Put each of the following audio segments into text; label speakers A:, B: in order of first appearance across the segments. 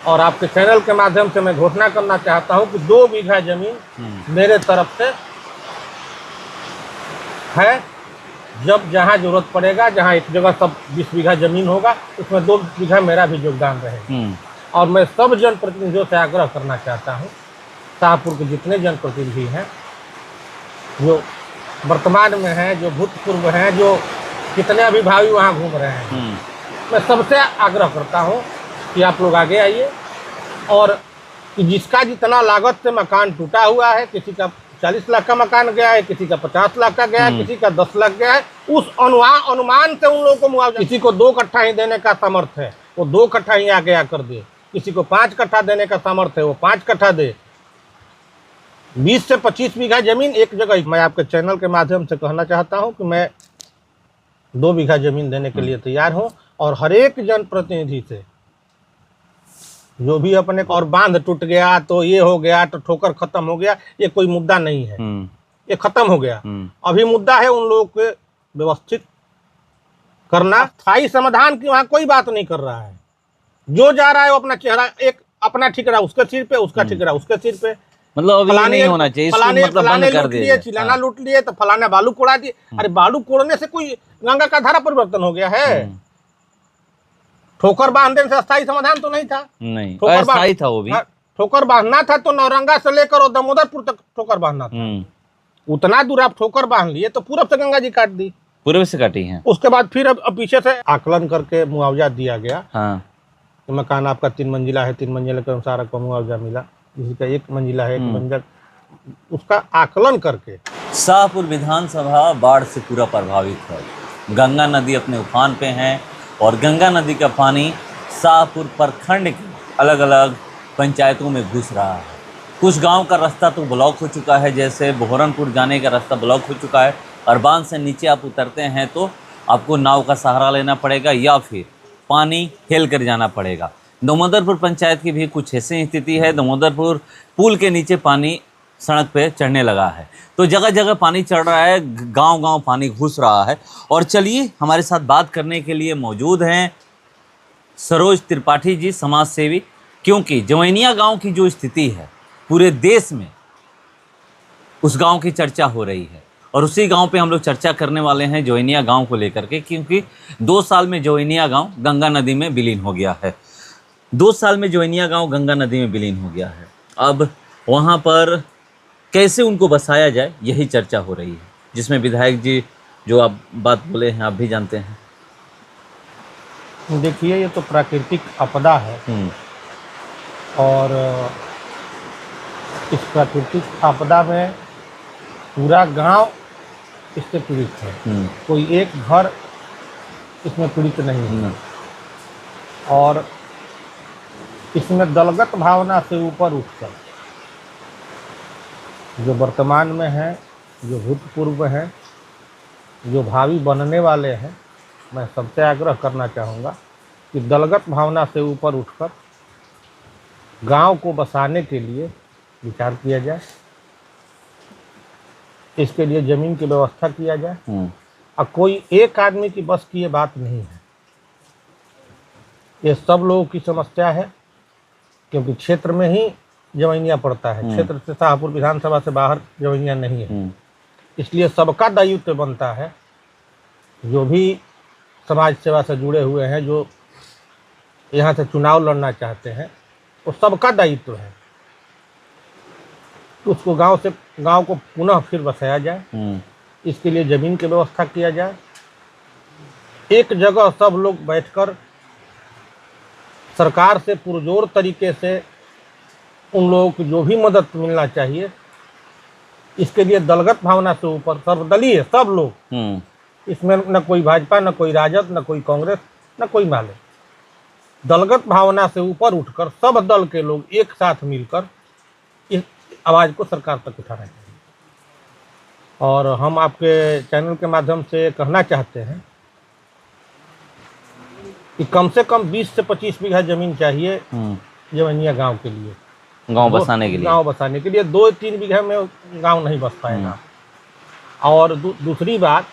A: और आपके चैनल के माध्यम से मैं घोषणा करना चाहता हूं कि 2 बीघा जमीन मेरे तरफ से है। जब जहां जरूरत पड़ेगा, जहां एक जगह सब 20 बीघा जमीन होगा, उसमें 2 बीघा मेरा भी योगदान रहेगा। और मैं सब जनप्रतिनिधियों से आग्रह करना चाहता हूं, शाहपुर के जितने जनप्रतिनिधि हैं, जो वर्तमान में हैं, जो भूतपूर्व हैं, जो कितने अभी भावी वहाँ घूम रहे हैं, मैं सबसे आग्रह करता हूँ कि आप लोग आगे आइए और कि जिसका जितना लागत से मकान टूटा हुआ है, किसी का 40 लाख का मकान गया है, किसी का 50 लाख का गया है, किसी का 10 लाख गया है, उस अनुमान से उन लोगों को मुआवजा। किसी को 2 कट्ठा ही देने का सामर्थ्य है, वो 2 कट्ठा ही आगे आकर दे। किसी को 5 कट्ठा देने का सामर्थ्य है, वो 5 कट्ठा दे। 20 से 25 बीघा जमीन एक जगह। मैं आपके चैनल के माध्यम से कहना चाहता हूं कि मैं 2 बीघा जमीन देने के लिए तैयार हूं और हर एक जनप्रतिनिधि से जो भी अपने और बांध टूट गया तो ये हो गया तो ठोकर खत्म हो गया, ये कोई मुद्दा नहीं है, ये खत्म हो गया। अभी मुद्दा है उन लोगों को व्यवस्थित करना। स्थायी समाधान की वहां कोई बात नहीं कर रहा है। जो जा रहा है वो अपना चेहरा एक अपना ठीक रहा उसके सिर पे, उसका ठीक रहा उसके सिर पे।
B: मतलब अभी नहीं होना चाहिए,
A: फलाने
B: मतलब बंद कर दिए,
A: चिलाना लूट लिए तो फलाना बालू कोड़ा दिए। अरे बालू कोड़ने से कोई गंगा का धारा परिवर्तन हो गया है? ठोकर बांधने से अस्थायी समाधान तो नहीं था।
B: नहीं, अस्थायी था वो भी।
A: ठोकर बांधना था तो नौरंगा से लेकर और दामोदरपुर तक ठोकर बांधना था। उतना दूर आप ठोकर बांध लिए तो पूरब से गंगा जी काट दी,
B: पूरब से काटी है।
A: उसके बाद फिर अब पीछे से आकलन करके मुआवजा दिया गया। तो मकान आपका 3 मंजिला है, 3 मंजिल के अनुसार आपको मुआवजा मिला। किसी का 1 मंजिला है, 1 मंजिल, उसका आकलन करके।
B: शाहपुर विधानसभा बाढ़ से पूरा प्रभावित है। गंगा नदी अपने उफान पे है और गंगा नदी का पानी शाहपुर प्रखंड के अलग अलग पंचायतों में घुस रहा है। कुछ गांव का रास्ता तो ब्लॉक हो चुका है, जैसे बोहरनपुर जाने का रास्ता ब्लॉक हो चुका है और बांध से नीचे आप उतरते हैं तो आपको नाव का सहारा लेना पड़ेगा या फिर पानी हेल कर जाना पड़ेगा। दामोदरपुर पंचायत की भी कुछ ऐसी स्थिति है। दामोदरपुर पुल के नीचे पानी सड़क पे चढ़ने लगा है, तो जगह जगह पानी चढ़ रहा है, गांव गांव पानी घुस रहा है। और चलिए हमारे साथ बात करने के लिए मौजूद हैं सरोज त्रिपाठी जी, समाज सेवी। क्योंकि जवैनिया गांव की जो स्थिति है पूरे देश में उस गांव की चर्चा हो रही है और उसी गांव पे हम लोग चर्चा करने वाले हैं जवैनिया गांव को लेकर के। क्योंकि 2 साल में जवैनिया गांव गंगा नदी में विलीन हो गया है। 2 साल में जवैनिया गांव गंगा नदी में विलीन हो गया है। अब वहाँ पर कैसे उनको बसाया जाए यही चर्चा हो रही है, जिसमें विधायक जी जो आप बात बोले हैं आप भी जानते हैं।
A: देखिए ये तो प्राकृतिक आपदा है और इस प्राकृतिक आपदा में पूरा गांव इससे पीड़ित है। कोई एक घर इसमें पीड़ित नहीं है और इसमें दलगत भावना से ऊपर उठकर जो वर्तमान में है, जो भूतपूर्व है, जो भावी बनने वाले हैं, मैं सबसे आग्रह करना चाहूँगा कि दलगत भावना से ऊपर उठकर गांव को बसाने के लिए विचार किया जाए। इसके लिए ज़मीन की व्यवस्था किया जाए और कोई एक आदमी की बस की ये बात नहीं है। ये सब लोगों की समस्या है क्योंकि क्षेत्र में ही जवैनिया पड़ता है। क्षेत्र से शाहपुर विधानसभा से बाहर जवैनिया नहीं है। इसलिए सबका दायित्व बनता है, जो भी समाज सेवा से जुड़े हुए हैं, जो यहाँ से चुनाव लड़ना चाहते हैं, वो सबका दायित्व है कि उसको गांव को पुनः फिर बसाया जाए। इसके लिए ज़मीन की व्यवस्था किया जाए। एक जगह सब लोग बैठकर सरकार से पुरजोर तरीके से उन लोगों को जो भी मदद मिलना चाहिए, इसके लिए दलगत भावना से ऊपर सर्वदलीय सब लोग, इसमें न कोई भाजपा, न कोई राजद, न कोई कांग्रेस, न कोई माले, दलगत भावना से ऊपर उठकर सब दल के लोग एक साथ मिलकर इस आवाज़ को सरकार तक उठाना चाहिए। और हम आपके चैनल के माध्यम से कहना चाहते हैं कि कम से कम 20 से 25 बीघा जमीन चाहिए जवैनिया गांव के लिए,
B: गांव बसाने के लिए।
A: 2-3 बीघा में गांव नहीं बस पाएगा। और दूसरी बात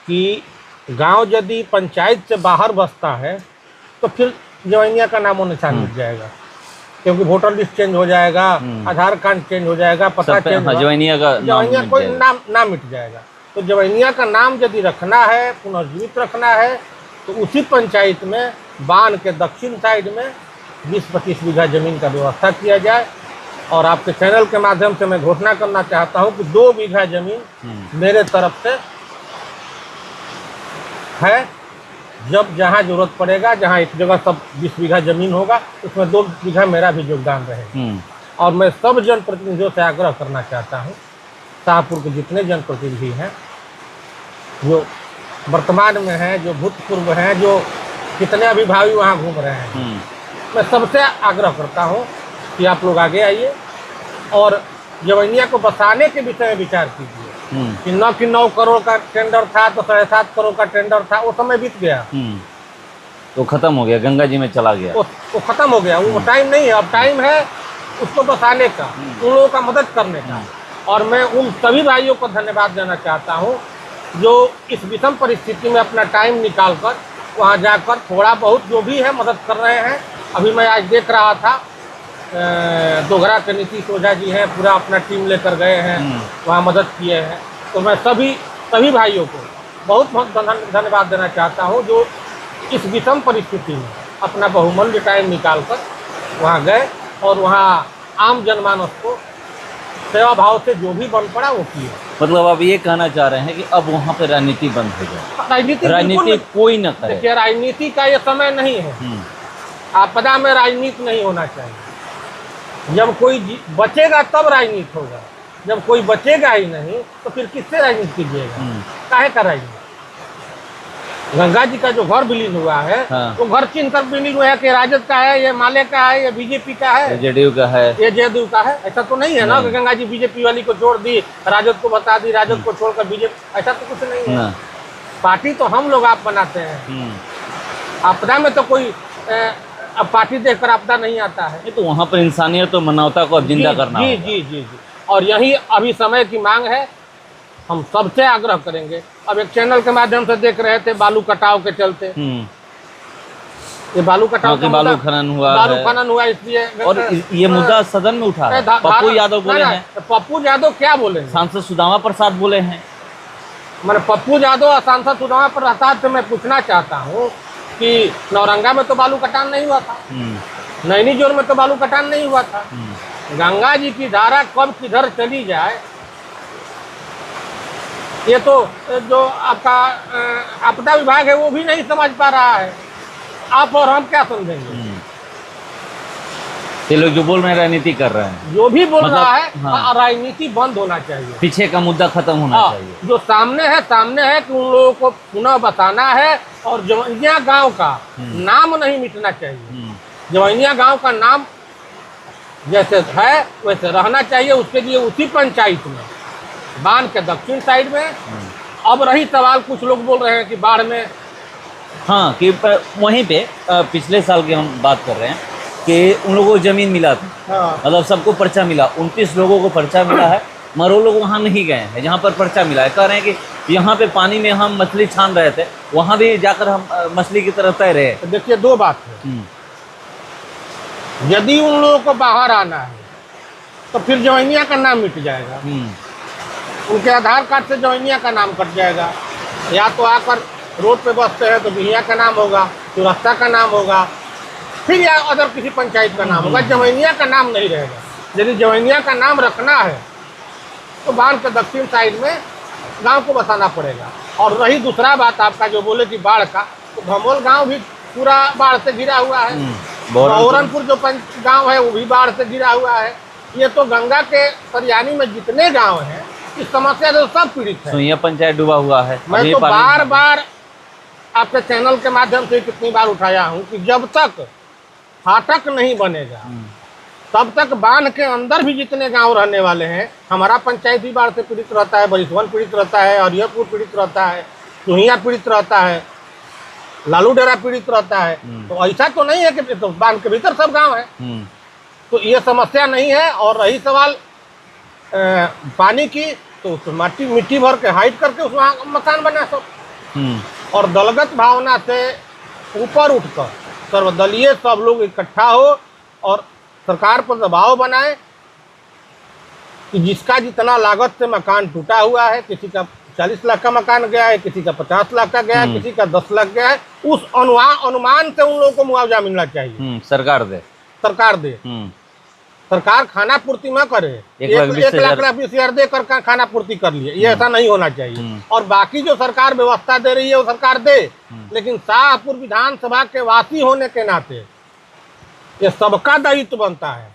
A: कि गांव यदि पंचायत से बाहर बसता है तो फिर जवैनिया का नामो निशान मिट जाएगा। क्योंकि वोटर लिस्ट चेंज हो जाएगा, आधार कार्ड चेंज हो जाएगा, पता चेंज
B: जवैनिया का
A: जवैनिया कोई नाम मिट जाएगा। तो जवैनिया का नाम यदि रखना है, पुनर्जीवित रखना है, तो उसी पंचायत में बांध के दक्षिण साइड में 20-25 बीघा जमीन का व्यवस्था किया जाए। और आपके चैनल के माध्यम से मैं घोषणा करना चाहता हूं कि 2 बीघा जमीन मेरे तरफ से है। जब जहां जरूरत पड़ेगा, जहां एक जगह सब 20 बीघा जमीन होगा, उसमें 2 बीघा मेरा भी योगदान रहेगा। और मैं सब जनप्रतिनिधियों से आग्रह करना चाहता हूं, शाहपुर के जितने जनप्रतिनिधि हैं, जो वर्तमान में हैं, जो भूतपूर्व हैं, जो कितने अभिभावी वहाँ घूम रहे हैं, मैं सबसे आग्रह करता हूँ कि आप लोग आगे आइए और जवैनिया को बसाने के विषय में विचार कीजिए। कि 9 करोड़ का टेंडर था तो 7.5 करोड़ का टेंडर था, वो समय बीत गया,
B: तो खत्म हो गया, गंगा जी में चला गया,
A: वो खत्म हो गया। वो टाइम नहीं है, अब टाइम है उसको बसाने का, उन लोगों का मदद करने का। और मैं उन सभी भाइयों को धन्यवाद देना चाहता हूँ जो इस विषम परिस्थिति में अपना टाइम निकाल कर वहाँ जाकर थोड़ा बहुत जो भी है मदद कर रहे हैं। अभी मैं आज देख रहा था, दोघरा के नीतीश ओझा जी हैं, पूरा अपना टीम लेकर गए हैं, वहाँ मदद किए हैं। तो मैं सभी भाइयों को बहुत बहुत धन्यवाद देना चाहता हूँ जो इस विषम परिस्थिति में अपना बहुमूल्य टाइम निकाल कर वहाँ गए और वहाँ आम जनमानस को सेवा भाव से जो भी बन पड़ा वो किया।
B: मतलब आप ये कहना चाह रहे हैं कि अब वहाँ पे राजनीति बंद हो जाए, राजनीति कोई न करे।
A: देखिए, राजनीति का ये समय नहीं है, आपदा में राजनीति नहीं होना चाहिए। जब कोई बचेगा तब राजनीति होगा, जब कोई बचेगा ही नहीं तो फिर किससे राजनीति कीजिएगा, काहे का राजनीति। गंगा जी का जो घर विलीन हुआ है, वो घर चिन्ह कर विलीन हुआ है कि राजद का है, ये माले का है, ये बीजेपी का है,
B: जेडीयू का है,
A: ये जेडीयू का है। ऐसा तो नहीं है ना कि गंगा जी बीजेपी वाली को छोड़ दी, राजद को बता दी, राजद को छोड़कर बीजेपी, ऐसा तो कुछ नहीं है। पार्टी तो हम लोग आप बनाते हैं। आपदा में तो कोई अब पार्टी देखकर आपदा नहीं आता है।
B: तो वहाँ पर इंसानियत और मानवता को अब जिंदा करना
A: जी जी जी जी। और यही अभी समय की मांग है, हम सबसे आग्रह करेंगे। अब एक चैनल के माध्यम से देख रहे थे बालू कटाव के चलते, ये बालू कटाव का
B: बालू खनन हुआ,
A: इसलिए
B: और ये मुद्दा सदन में उठा है। पप्पू यादव बोले हैं,
A: पप्पू यादव क्या बोले,
B: सांसद सुदामा प्रसाद बोले हैं।
A: मैंने पप्पू यादव और सांसद सुदामा प्रसाद से मैं पूछना चाहता हूँ कि नौरंगा में तो बालू कटान नहीं हुआ था, नैनी जोर में तो बालू कटान नहीं हुआ था। गंगा जी की धारा कब किधर चली जाए, ये तो जो आपका आपदा विभाग है वो भी नहीं समझ पा रहा है। आप और हम क्या समझेंगे।
B: ये लोग जो बोल रहे हैं राजनीति कर रहे हैं,
A: जो भी बोल रहा है, राजनीति बंद होना चाहिए,
B: पीछे का मुद्दा खत्म होना चाहिए।
A: जो सामने है कि उन लोगों को पुनः बताना है और जवैनिया गांव का नाम नहीं मिटना चाहिए। जवैनिया गांव का नाम जैसे है वैसे रहना चाहिए। उसके लिए उसी पंचायत में बांध के दक्षिण साइड में। अब रही सवाल, कुछ लोग बोल रहे हैं कि बाढ़ में,
B: हाँ, कि वहीं पे पिछले साल की हम बात कर रहे हैं कि उन लोगों को जमीन मिला था, मतलब सबको पर्चा मिला, 29 लोगों को पर्चा मिला है, मगर वो लोग वहाँ नहीं गए हैं जहाँ पर पर्चा मिला है। कह रहे हैं कि यहाँ पे पानी में हम मछली छान रहे थे, वहाँ भी जाकर हम मछली की तरफ तैर रहे।
A: तो देखिए, 2 बात है। यदि उन लोगों को बाहर आना है तो फिर जवैनिया का नाम मिट जाएगा, उनके आधार कार्ड से जवैनिया का नाम कट जाएगा। या तो आकर रोड पे बसते हैं तो बिहिया का नाम होगा, चौरस्ता का नाम होगा, फिर या अदर किसी पंचायत का नाम होगा, जवैनिया का नाम नहीं रहेगा। यदि जवैनिया का नाम रखना है तो बांध के दक्षिण साइड में गांव को बसाना पड़ेगा। और रही दूसरा बात आपका जो बोले कि बाढ़ का, तो भमोल गांव भी पूरा बाढ़ से घिरा हुआ है, बौरनपुर जो गांव है वो भी बाढ़ से घिरा हुआ है। ये तो गंगा के सरियानी में जितने गांव हैं इस समस्या से सब पीड़ित है।
B: सुइया पंचायत डूबा हुआ है।
A: मैं तो बार बार आपके चैनल के माध्यम से कितनी बार उठाया हूँ कि जब तक फाटक नहीं बनेगा तब तक बांध के अंदर भी जितने गांव रहने वाले हैं, हमारा पंचायत भी बाढ़ से पीड़ित रहता है, बरिसवन पीड़ित रहता है, अरियपुर पीड़ित रहता है, सुहिया पीड़ित रहता है, लालू डेरा पीड़ित रहता है। तो ऐसा तो नहीं है कि तो बांध के भीतर सब गांव है, तो ये समस्या नहीं है। और रही सवाल पानी की, तो मिट्टी भर के हाइट करके उस वहाँ मकान बना सब। और दलगत भावना से ऊपर उठकर सर्वदलीय सब लोग इकट्ठा हो और सरकार पर दबाव बनाए कि जिसका जितना लागत से मकान टूटा हुआ है, किसी का 40 लाख का मकान गया है, किसी का 50 लाख का गया है, किसी का 10 लाख गया है, उस अनुमान से उन लोगों को मुआवजा मिलना चाहिए।
B: सरकार दे।
A: सरकार खाना पूर्ति न करे, 1,20,000 देकर खाना पूर्ति कर लिए, ये ऐसा नहीं होना चाहिए। और बाकी जो सरकार व्यवस्था दे रही है वो सरकार दे, लेकिन शाहपुर विधानसभा के वासी होने के नाते ये सबका दायित्व बनता है।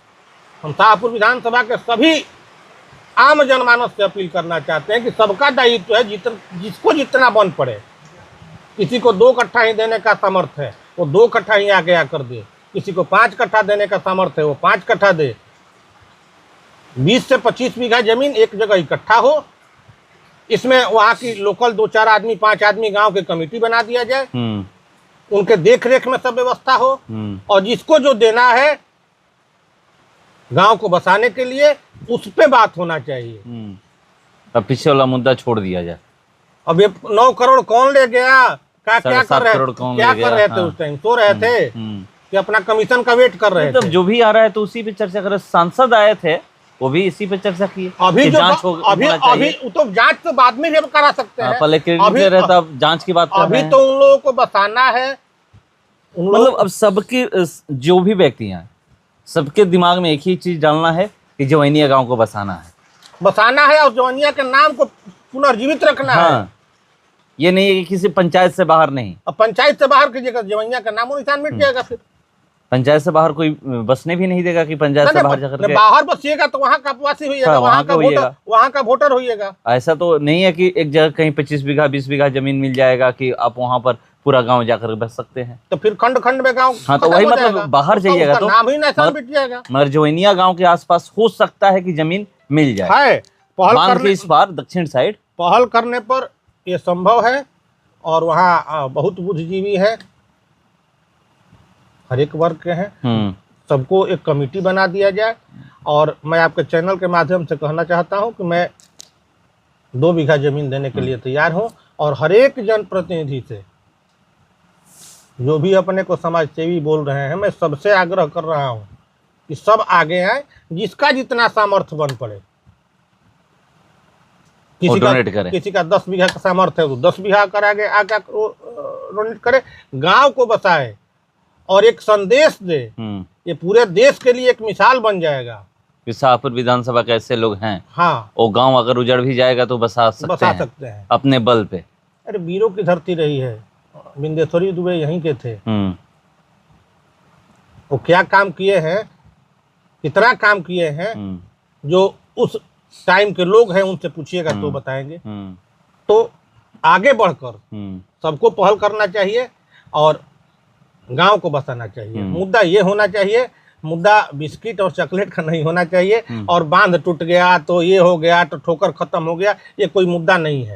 A: हम शाहपुर विधानसभा के सभी आम जनमानस से अपील करना चाहते हैं कि सबका दायित्व है, जिसको जितना बन पड़े। किसी को 2 कट्ठा ही देने का सामर्थ्य है वो 2 कट्ठा ही आगे आकर दे, किसी को 5 कट्ठा देने का सामर्थ्य है वो 5 कट्ठा दे। 20 से 25 बीघा जमीन एक जगह इकट्ठा हो, इसमें वहाँ की लोकल 2-4 आदमी 5 आदमी गांव के कमेटी बना दिया जाए, उनके देख रेख में सब व्यवस्था हो, और जिसको जो देना है गांव को बसाने के लिए उस पे बात होना चाहिए।
B: अब पीछे वाला मुद्दा छोड़ दिया जाए।
A: अब ये 9 करोड़ कौन ले गया, क्या कर रहे थे उस टाइम, सो रहे थे कि अपना कमीशन का वेट कर रहे थे।
B: जो भी आ रहा है तो उसी पे चर्चा कर रहे। सांसद आए थे वो भी इसी पे चर्चा की।
A: अभी तो जांच तो बाद में भी करा सकते हैं,
B: पहले क्रेडिट रहता, अब जांच की बात कर रहे हैं।
A: अभी तो उन लोगों को बसाना है।
B: मतलब अब सबके जो भी व्यक्ति हैं सबके दिमाग में एक ही चीज डालना है कि जवैनिया गांव को बसाना है और जवैनिया के नाम को पुनर्जीवित रखना है। ये नहीं है कि किसी पंचायत से बाहर नहीं।
A: अब पंचायत से बाहर कीजिएगा, जवैनिया का नामो निशान मिट जाएगा। फिर
B: पंचायत से बाहर कोई बसने भी नहीं देगा कि पंचायत से बाहर जाकर
A: बाहर बसिएगा तो वहाँ का वासी होइएगा, वहाँ का वोटर होइएगा।
B: ऐसा तो नहीं है कि एक जगह कहीं 25 बीघा 20 बीघा जमीन मिल जाएगा कि आप वहाँ पर पूरा गांव जाकर बस सकते हैं।
A: तो फिर खंड खंड में गांव,
B: हाँ तो वही मतलब बाहर जाइएगा तो
A: नाम ही निशान मिट जाएगा।
B: मगर जवैनिया गांव के आसपास हो सकता है कि जमीन मिल जाए। इस बार दक्षिण साइड
A: पहल करने पर यह संभव है, और वहाँ बहुत बुद्धिजीवी है, हर एक वर्ग के हैं। सबको एक कमेटी बना दिया जाए। और मैं आपके चैनल के माध्यम से कहना चाहता हूं कि मैं 2 बीघा जमीन देने के लिए तैयार हूं, और हर एक जनप्रतिनिधि से जो भी अपने को समाजसेवी बोल रहे हैं, मैं सबसे आग्रह कर रहा हूं कि सब आगे आए, जिसका जितना सामर्थ्य बन पड़े। किसी का 10 बीघा का सामर्थ्य है तो 10 बीघा कर आगे डोनेट करे, गांव को बसाए और एक संदेश दे। ये पूरे देश के लिए एक मिसाल बन जाएगा
B: कि शाहपुर विधानसभा के ऐसे लोग हैं।
A: हाँ,
B: वो गांव अगर उजड़ भी जाएगा तो बसा सकते हैं अपने बल पे।
A: अरे वीरों की धरती रही है, बिंदेश्वरी दुबे यहीं के थे। वो क्या काम किए हैं, कितना काम किए हैं, जो उस टाइम के लोग हैं उनसे पूछिएगा तो बताएंगे। तो आगे बढ़कर सबको पहल करना चाहिए और गांव को बसाना चाहिए। मुद्दा ये होना चाहिए, मुद्दा बिस्किट और चॉकलेट का नहीं होना चाहिए, और बांध टूट गया तो ये हो गया तो ठोकर खत्म हो गया, ये कोई मुद्दा नहीं है।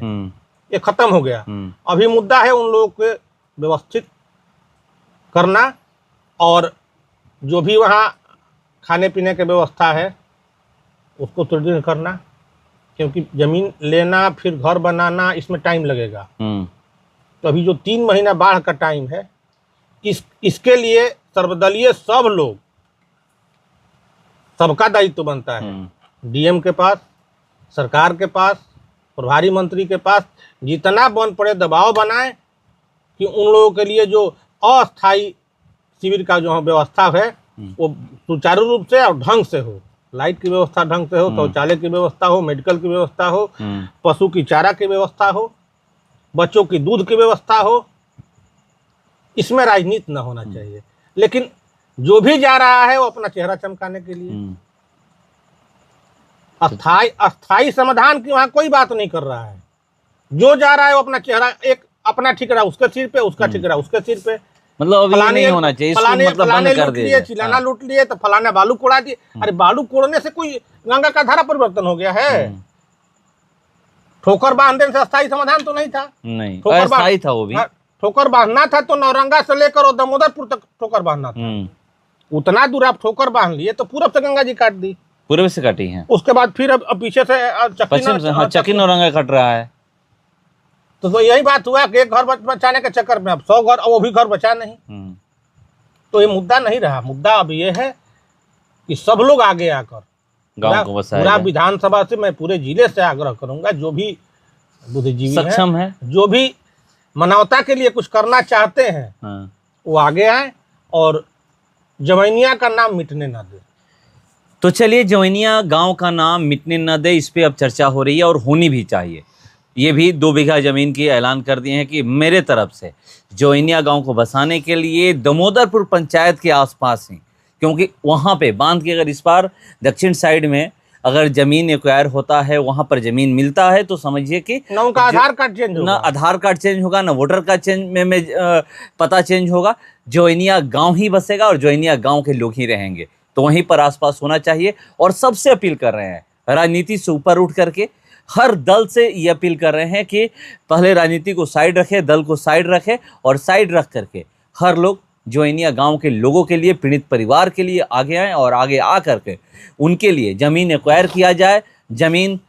A: ये खत्म हो गया। अभी मुद्दा है उन लोगों को व्यवस्थित करना, और जो भी वहाँ खाने पीने की व्यवस्था है उसको सुदृढ़ करना, क्योंकि जमीन लेना फिर घर बनाना इसमें टाइम लगेगा। तो अभी जो 3 महीना बाढ़ का टाइम है, इसके लिए सर्वदलीय सब लोग, सबका दायित्व बनता है। डीएम के पास, सरकार के पास, प्रभारी मंत्री के पास जितना बन पड़े दबाव बनाए कि उन लोगों के लिए जो अस्थायी शिविर का जो व्यवस्था है वो सुचारू रूप से और ढंग से हो। लाइट की व्यवस्था ढंग से हो, शौचालय की व्यवस्था हो, मेडिकल की व्यवस्था हो, पशु की चारा की व्यवस्था हो, बच्चों की दूध की व्यवस्था हो। इसमें राजनीति न होना चाहिए, लेकिन जो भी जा रहा है वो अपना चेहरा चमकाने के लिए। अस्थाई समाधान की वहां कोई बात नहीं कर रहा है। जो जा रहा है वो अपना चेहरा एक अपना ठीक रहा उसके सिर पे, उसका ठीक रहा उसके सिर पे।
B: मतलब अभी नहीं होना चाहिए,
A: फलाने लूट लिए, चिलाना लूट लिए तो फलाने बालू कोड़ा दिए। अरे बालू कोड़ने से कोई गंगा का धारा परिवर्तन हो गया है? ठोकर बांधने से अस्थायी समाधान तो नहीं था।
B: नहीं, अस्थायी था वो भी।
A: ठोकर बांधना था तो नौरंगा से लेकर दामोदरपुर तक ठोकर बांधना था। उतना दूर आप ठोकर बांध लिए तो पूरब से गंगा जी काट दी,
B: पूर्व से काटी है।
A: उसके बाद फिर अब पीछे से
B: चकी नौरंगा कट रहा है।
A: तो यही बात हुआ कि एक घर बचाने के चक्कर में अब 100 घर, वो भी घर बचा नहीं। तो ये मुद्दा नहीं रहा। मुद्दा अब ये है कि सब लोग आगे आकर
B: गांव को बसाया
A: पूरा
B: जाए।
A: विधानसभा से, मैं पूरे जिले से आग्रह करूंगा, जो भी बुद्धिजीवी
B: सक्षम है,
A: जो भी मानवता के लिए कुछ करना चाहते हैं,
B: हाँ।
A: वो आगे आए और जमैनिया का नाम मिटने ना दे।
B: तो चलिए, जवैनिया गांव का नाम मिटने न दे, इस पे अब चर्चा हो रही है और होनी भी चाहिए। ये भी 2 बीघा जमीन की ऐलान कर दिए हैं कि मेरे तरफ से जवैनिया गांव को बसाने के लिए दामोदरपुर पंचायत के आसपास ही, क्योंकि वहाँ पे बांध के अगर इस पार दक्षिण साइड में अगर जमीन एक्वायर होता है, वहाँ पर जमीन मिलता है, तो समझिए कि
A: ना उनका आधार कार्ड चेंज
B: ना
A: होगा,
B: आधार कार्ड चेंज होगा, ना वोटर कार्ड चेंज में पता चेंज होगा। जवैनिया गांव ही बसेगा और जवैनिया गांव के लोग ही रहेंगे, तो वहीं पर आसपास होना चाहिए। और सबसे अपील कर रहे हैं, राजनीति से ऊपर उठ करके हर दल से ये अपील कर रहे हैं कि पहले राजनीति को साइड रखे, दल को साइड रखे, और साइड रख करके हर लोग जवैनिया गांव के लोगों के लिए, पीड़ित परिवार के लिए आगे आएँ और आगे आ करके उनके लिए ज़मीन एक्वायर किया जाए। ज़मीन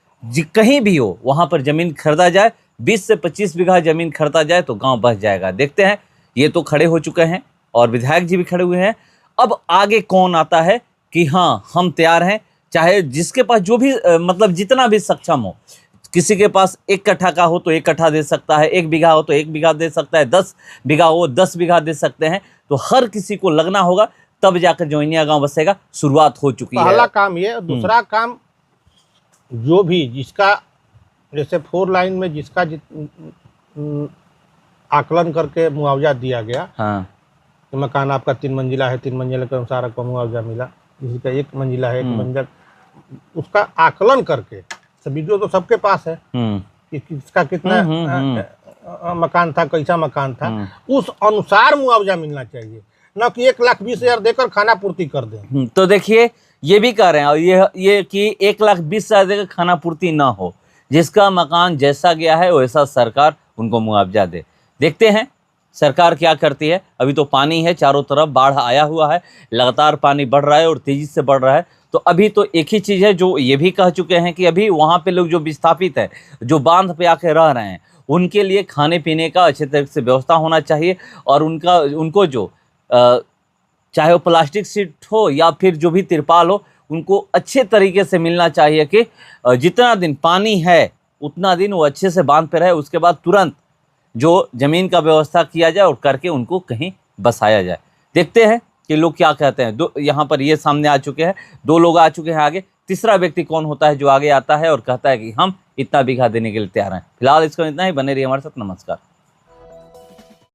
B: कहीं भी हो वहाँ पर ज़मीन खरीदा जाए, 20 से 25 बीघा ज़मीन खरीदा जाए तो गांव बच जाएगा। देखते हैं, ये तो खड़े हो चुके हैं और विधायक जी भी खड़े हुए हैं। अब आगे कौन आता है कि हाँ हम तैयार हैं, चाहे जिसके पास जो भी मतलब जितना भी सक्षम हो। किसी के पास 1 कट्ठा का हो तो 1 कट्ठा दे सकता है, 1 बीघा हो तो 1 बीघा दे सकता है, 10 बीघा हो 10 बीघा दे सकते हैं। तो हर किसी को लगना होगा, तब जाकर जवैनिया गांव बसेगा। शुरुआत हो चुकी है।
A: पहला काम ये। दूसरा काम, जो भी जिसका जैसे 4 लाइन में जिसका आकलन करके मुआवजा दिया गया,
B: हाँ,
A: कि मकान आपका 3 मंजिला है, 3 मंजिला के अनुसार आपको मुआवजा मिला, किसी का 1 मंजिला है, 1 मंजिला, उसका आकलन करके, वीडियो तो सबके पास है कि किसका कितना मकान था, कैसा मकान था, उस अनुसार मुआवजा मिलना चाहिए, न कि 1,20,000 देकर खाना पूर्ति कर दें।
B: तो देखिए, ये भी कह रहे हैं, और ये कि 1,20,000 देकर खाना पूर्ति ना हो, जिसका मकान जैसा गया है वैसा सरकार उनको मुआवजा दे। देखते हैं सरकार क्या करती है। अभी तो पानी है, चारों तरफ बाढ़ आया हुआ है, लगातार पानी बढ़ रहा है और तेजी से बढ़ रहा है। तो अभी तो एक ही चीज़ है जो ये भी कह चुके हैं कि अभी वहाँ पे लोग जो विस्थापित है, जो बांध पे आके रह रहे हैं, उनके लिए खाने पीने का अच्छे तरीके से व्यवस्था होना चाहिए। और उनको जो चाहे वो प्लास्टिक सीट हो या फिर जो भी तिरपाल हो, उनको अच्छे तरीके से मिलना चाहिए कि जितना दिन पानी है उतना दिन वो अच्छे से बांध पे रहे। उसके बाद तुरंत जो ज़मीन का व्यवस्था किया जाए और करके उनको कहीं बसाया जाए। देखते हैं कि लोग क्या कहते हैं। यहाँ पर ये सामने आ चुके हैं, 2 लोग आ चुके हैं आगे। तीसरा व्यक्ति कौन होता है जो आगे आता है और कहता है कि हम इतना बीघा देने के लिए तैयार हैं। फिलहाल इसको इतना ही। बने रहिए हमारे साथ। नमस्कार।